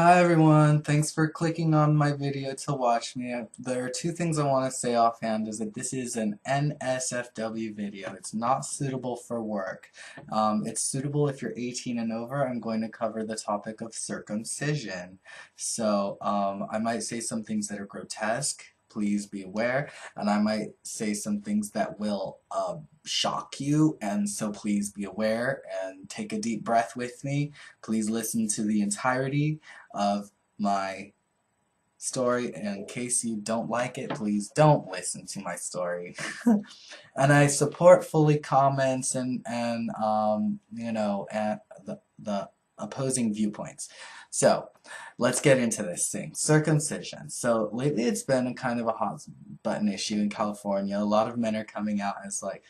Hi everyone, thanks for clicking on my video to watch me. There are two things I want to say offhand is that this is an NSFW video. It's not suitable for work. It's suitable if you're 18 and over. I'm going to cover the topic of circumcision. So I might say some things that are grotesque. Please be aware, and I might say some things that will shock you, and so please be aware and take a deep breath with me. Please listen to the entirety of my story. In case you don't like it, please don't listen to my story. And I support fully comments and the opposing viewpoints. So let's get into this thing. Circumcision. So lately it's been a kind of a hot button issue in California. A lot of men are coming out as like,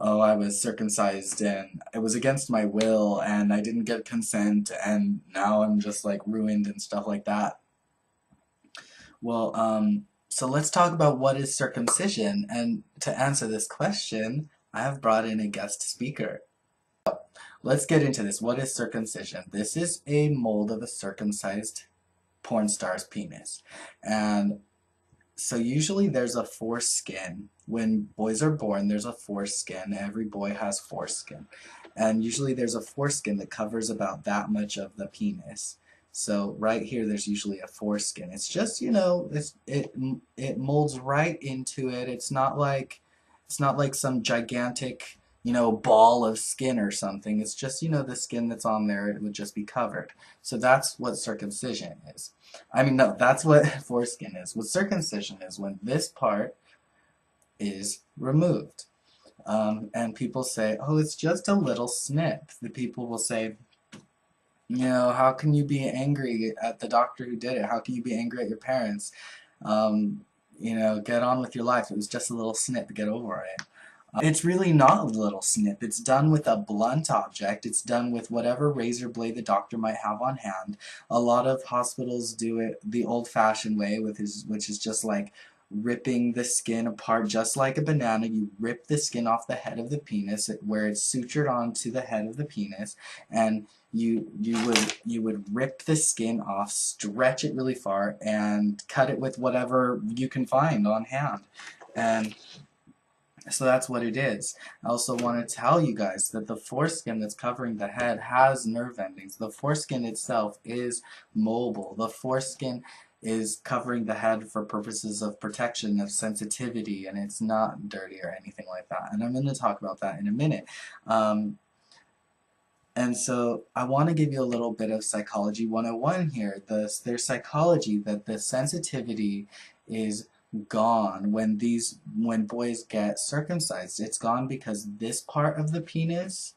oh, I was circumcised and it was against my will and I didn't get consent and now I'm just like ruined and stuff like that. Well, so let's talk about what is circumcision, and to answer this question, I have brought in a guest speaker. Let's get into this. What is circumcision? This is a mold of a circumcised porn star's penis. And so usually there's a foreskin. When boys are born, there's a foreskin. Every boy has foreskin. And usually there's a foreskin that covers about that much of the penis. So right here, there's usually a foreskin. It's just, it molds right into it. It's not like some gigantic, ball of skin or something. It's just, the skin that's on there, it would just be covered. So that's what circumcision is. I mean, no, that's what foreskin is. What circumcision is when this part is removed. And people say, oh, it's just a little snip. The people will say, how can you be angry at the doctor who did it? How can you be angry at your parents? Get on with your life. It was just a little snip. Get over it. It's really not a little snip. It's done with a blunt object. It's done with whatever razor blade the doctor might have on hand. A lot of hospitals do it the old-fashioned way, which is just like ripping the skin apart just like a banana. You rip the skin off the head of the penis where it's sutured onto the head of the penis, and you would rip the skin off, stretch it really far, and cut it with whatever you can find on hand. And so that's what it is. I also want to tell you guys that the foreskin that's covering the head has nerve endings. The foreskin itself is mobile. The foreskin is covering the head for purposes of protection, of sensitivity, and it's not dirty or anything like that. And I'm going to talk about that in a minute. And so I want to give you a little bit of Psychology 101 here. There's psychology that the sensitivity is gone when boys get circumcised. It's gone because this part of the penis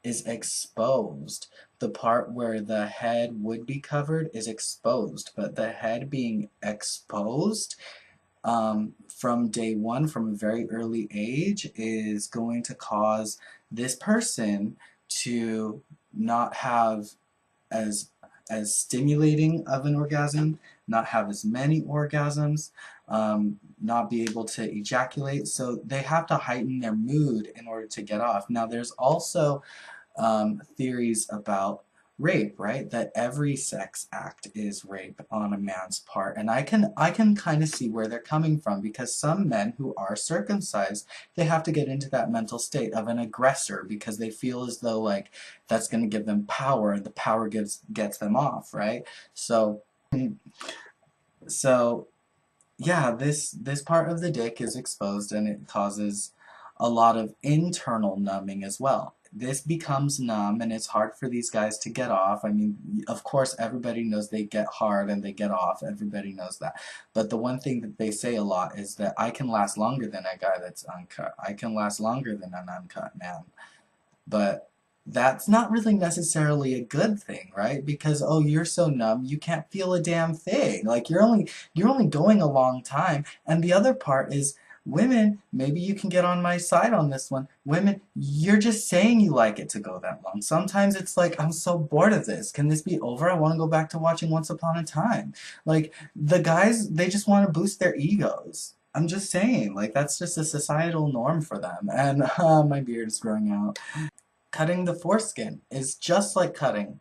is exposed. The part where the head would be covered is exposed, but the head being exposed from day one, from a very early age, is going to cause this person to not have as stimulating of an orgasm, not have as many orgasms, not be able to ejaculate. So they have to heighten their mood in order to get off. Now there's also theories about rape, right? That every sex act is rape on a man's part. And I can kind of see where they're coming from, because some men who are circumcised, they have to get into that mental state of an aggressor because they feel as though like that's going to give them power, and the power gets them off, right? So yeah, this part of the dick is exposed, and it causes a lot of internal numbing as well. This becomes numb, and it's hard for these guys to get off. I mean, of course, everybody knows they get hard and they get off. Everybody knows that. But the one thing that they say a lot is that I can last longer than a guy that's uncut. I can last longer than an uncut man. But that's not really necessarily a good thing, right? Because, oh, you're so numb, you can't feel a damn thing. Like, you're only going a long time. And the other part is, women, maybe you can get on my side on this one. Women, you're just saying you like it to go that long. Sometimes it's like, I'm so bored of this. Can this be over? I want to go back to watching Once Upon a Time. Like, the guys, they just want to boost their egos. I'm just saying, like, that's just a societal norm for them. And my beard is growing out. Cutting the foreskin is just like cutting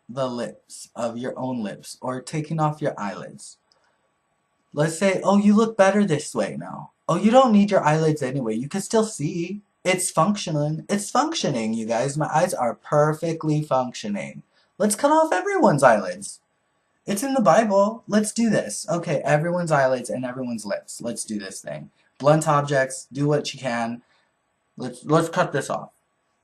the lips of your own lips or taking off your eyelids. Let's say, oh, you look better this way now. Oh, you don't need your eyelids anyway. You can still see. It's functioning. It's functioning, you guys. My eyes are perfectly functioning. Let's cut off everyone's eyelids. It's in the Bible. Let's do this. Okay, everyone's eyelids and everyone's lips. Let's do this thing. Blunt objects, do what you can. Let's cut this off.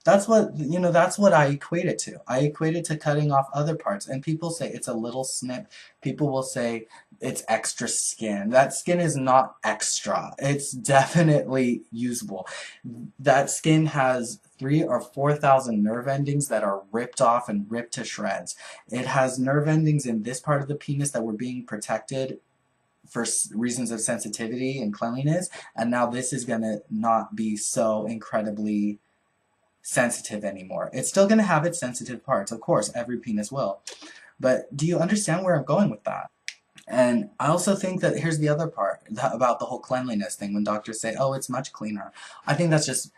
That's what, that's what I equate it to. I equate it to cutting off other parts. And people say it's a little snip. People will say it's extra skin. That skin is not extra. It's definitely usable. That skin has 3 or 4,000 nerve endings that are ripped off and ripped to shreds. It has nerve endings in this part of the penis that were being protected for reasons of sensitivity and cleanliness. And now this is going to not be so incredibly sensitive anymore. It's still going to have its sensitive parts, of course, every penis will. But do you understand where I'm going with that? And I also think that here's the other part about the whole cleanliness thing when doctors say, oh, it's much cleaner. I think that's just,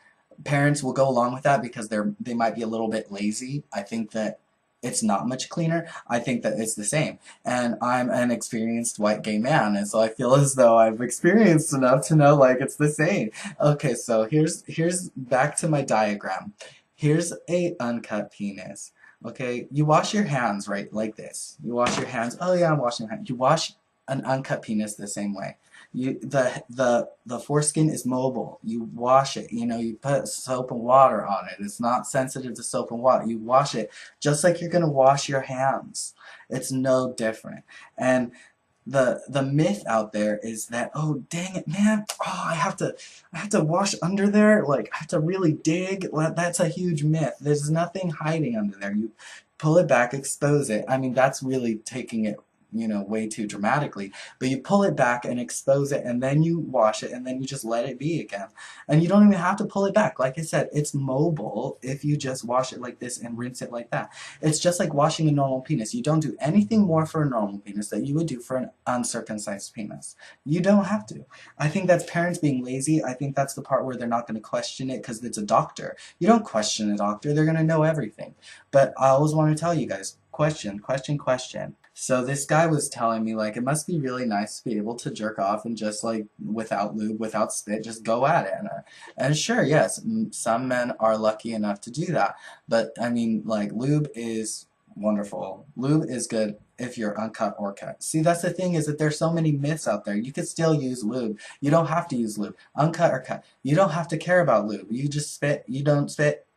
parents will go along with that because they might be a little bit lazy. I think that it's not much cleaner. I think that it's the same. And I'm an experienced white gay man, and so I feel as though I've experienced enough to know like it's the same. Okay, so here's back to my diagram. Here's a uncut penis. Okay, you wash your hands, right, like this. You wash your hands. Oh yeah, I'm washing my hands. You wash an uncut penis the same way. The foreskin is mobile. You wash it. You put soap and water on it. It's not sensitive to soap and water. You wash it just like you're gonna wash your hands. It's no different. And the myth out there is that, oh dang it, man, oh I have to wash under there, like I have to really dig. Well, that's a huge myth. There's nothing hiding under there. You pull it back, expose it. I mean, that's really taking it way too dramatically, but you pull it back and expose it, and then you wash it, and then you just let it be again. And you don't even have to pull it back. Like I said, it's mobile if you just wash it like this and rinse it like that. It's just like washing a normal penis. You don't do anything more for a normal penis that you would do for an uncircumcised penis. You don't have to. I think that's parents being lazy. I think that's the part where they're not going to question it because it's a doctor. You don't question a doctor. They're going to know everything. But I always want to tell you guys, question, question, question. So this guy was telling me, like, it must be really nice to be able to jerk off and just, like, without lube, without spit, just go at it. And sure, yes, some men are lucky enough to do that. But, I mean, like, lube is wonderful. Lube is good if you're uncut or cut. See, that's the thing, is that there's so many myths out there. You could still use lube. You don't have to use lube. Uncut or cut. You don't have to care about lube. You just spit. You don't spit.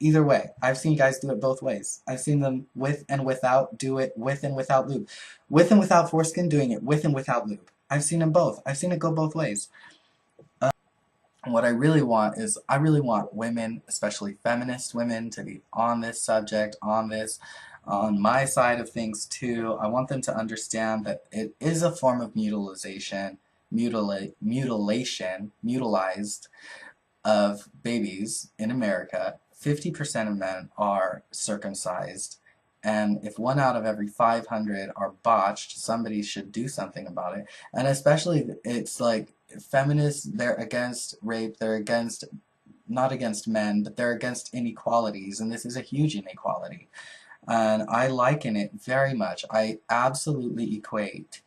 Either way. I've seen guys do it both ways. I've seen them with and without do it with and without lube. With and without foreskin, doing it with and without lube. I've seen them both. I've seen it go both ways. What I really want is, I really want women, especially feminist women, to be on this subject, on my side of things too. I want them to understand that it is a form of mutilized of babies in America. 50% of men are circumcised, and if 1 out of every 500 are botched, somebody should do something about it. And especially, it's like, feminists, they're against rape, they're against, not against men, but they're against inequalities, and this is a huge inequality. And I liken it very much. I absolutely equate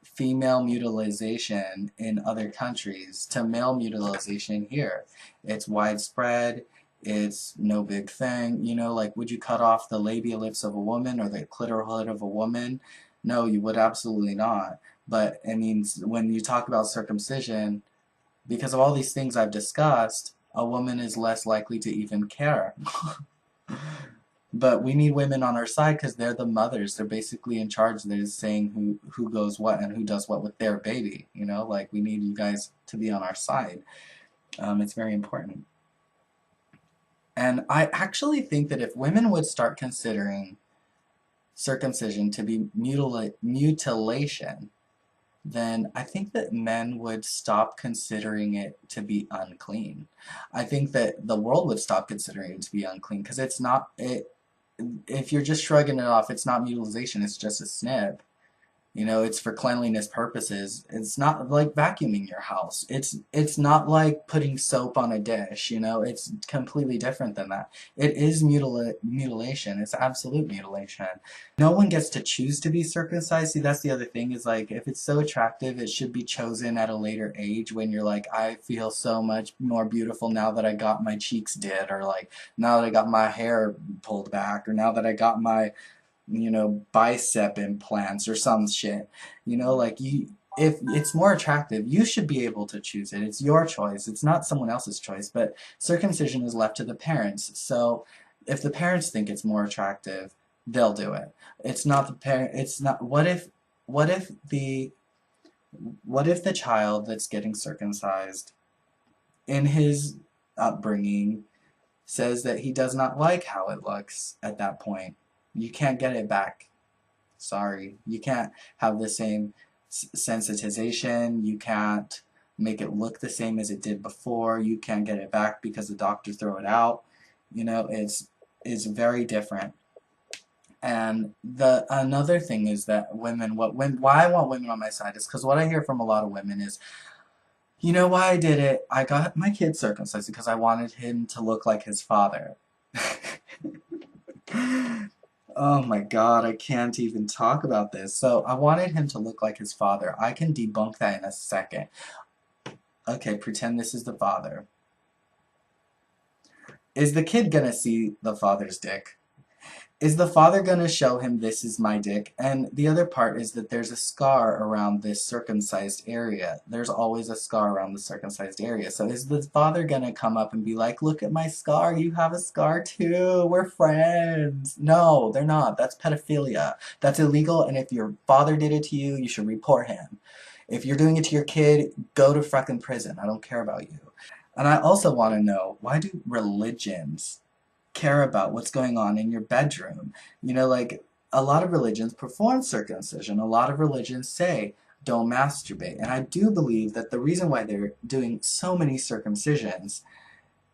female mutilization in other countries to male mutilization here. It's widespread. It's no big thing. Like, would you cut off the labia lips of a woman or the clitoral hood of a woman? No, you would absolutely not. But, I mean, when you talk about circumcision, because of all these things I've discussed, a woman is less likely to even care. But we need women on our side because they're the mothers. They're basically in charge. They're saying who goes what and who does what with their baby. Like, we need you guys to be on our side. It's very important. And I actually think that if women would start considering circumcision to be mutilation, then I think that men would stop considering it to be unclean. I think that the world would stop considering it to be unclean because it's not, if you're just shrugging it off, it's not mutilization, it's just a snip. You know, it's for cleanliness purposes. It's not like vacuuming your house. It's not like putting soap on a dish, you know? It's completely different than that. It is mutilation. It's absolute mutilation. No one gets to choose to be circumcised. See, that's the other thing is like if it's so attractive, it should be chosen at a later age when you're like, I feel so much more beautiful now that I got my cheeks did, or like now that I got my hair pulled back, or now that I got my, you know, bicep implants or some shit. You know, like if it's more attractive, you should be able to choose it. It's your choice. It's not someone else's choice, but circumcision is left to the parents. So if the parents think it's more attractive, they'll do it. It's not the parent, it's not, what if the, what if the child that's getting circumcised in his upbringing says that he does not like how it looks at that point? You can't get it back. Sorry. You can't have the same sensitization. You can't make it look the same as it did before. You can't get it back because the doctor threw it out. You know, it's very different. And the another thing is that women, why I want women on my side is because what I hear from a lot of women is, you know why I did it? I got my kid circumcised because I wanted him to look like his father. Oh my god, I can't even talk about this. So I wanted him to look like his father. I can debunk that in a second. Okay, pretend this is the father. Is the kid gonna see the father's dick? Is the father gonna show him this is my dick? And the other part is that there's a scar around this circumcised area. There's always a scar around the circumcised area. So is the father gonna come up and be like, look at my scar, you have a scar too, we're friends? No, they're not. That's pedophilia. That's illegal, and if your father did it to you, you should report him. If you're doing it to your kid, go to fucking prison. I don't care about you. And I also want to know, why do religions care about what's going on in your bedroom? You know, like a lot of religions perform circumcision. A lot of religions say don't masturbate. And I do believe that the reason why they're doing so many circumcisions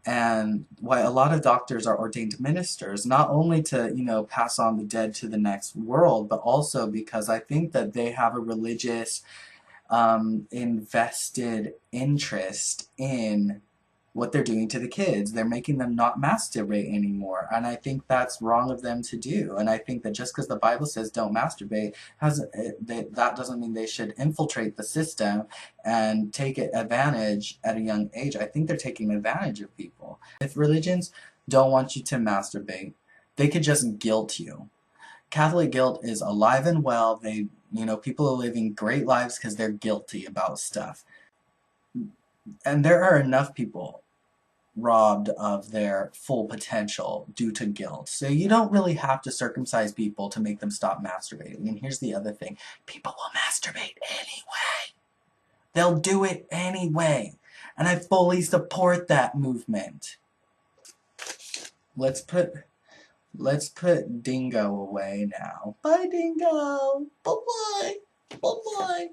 and why a lot of doctors are ordained ministers, not only to, you know, pass on the dead to the next world, but also because I think that they have a religious invested interest in what they're doing to the kids. They're making them not masturbate anymore, and I think that's wrong of them to do. And I think that just because the Bible says don't masturbate, that doesn't mean they should infiltrate the system and take advantage at a young age. I think they're taking advantage of people. If religions don't want you to masturbate, they could just guilt you. Catholic guilt is alive and well. They, you know, people are living great lives because they're guilty about stuff. And there are enough people robbed of their full potential due to guilt. So you don't really have to circumcise people to make them stop masturbating. And here's the other thing. People will masturbate anyway. They'll do it anyway. And I fully support that movement. Let's put Dingo away now. Bye, Dingo. Bye-bye. Bye-bye.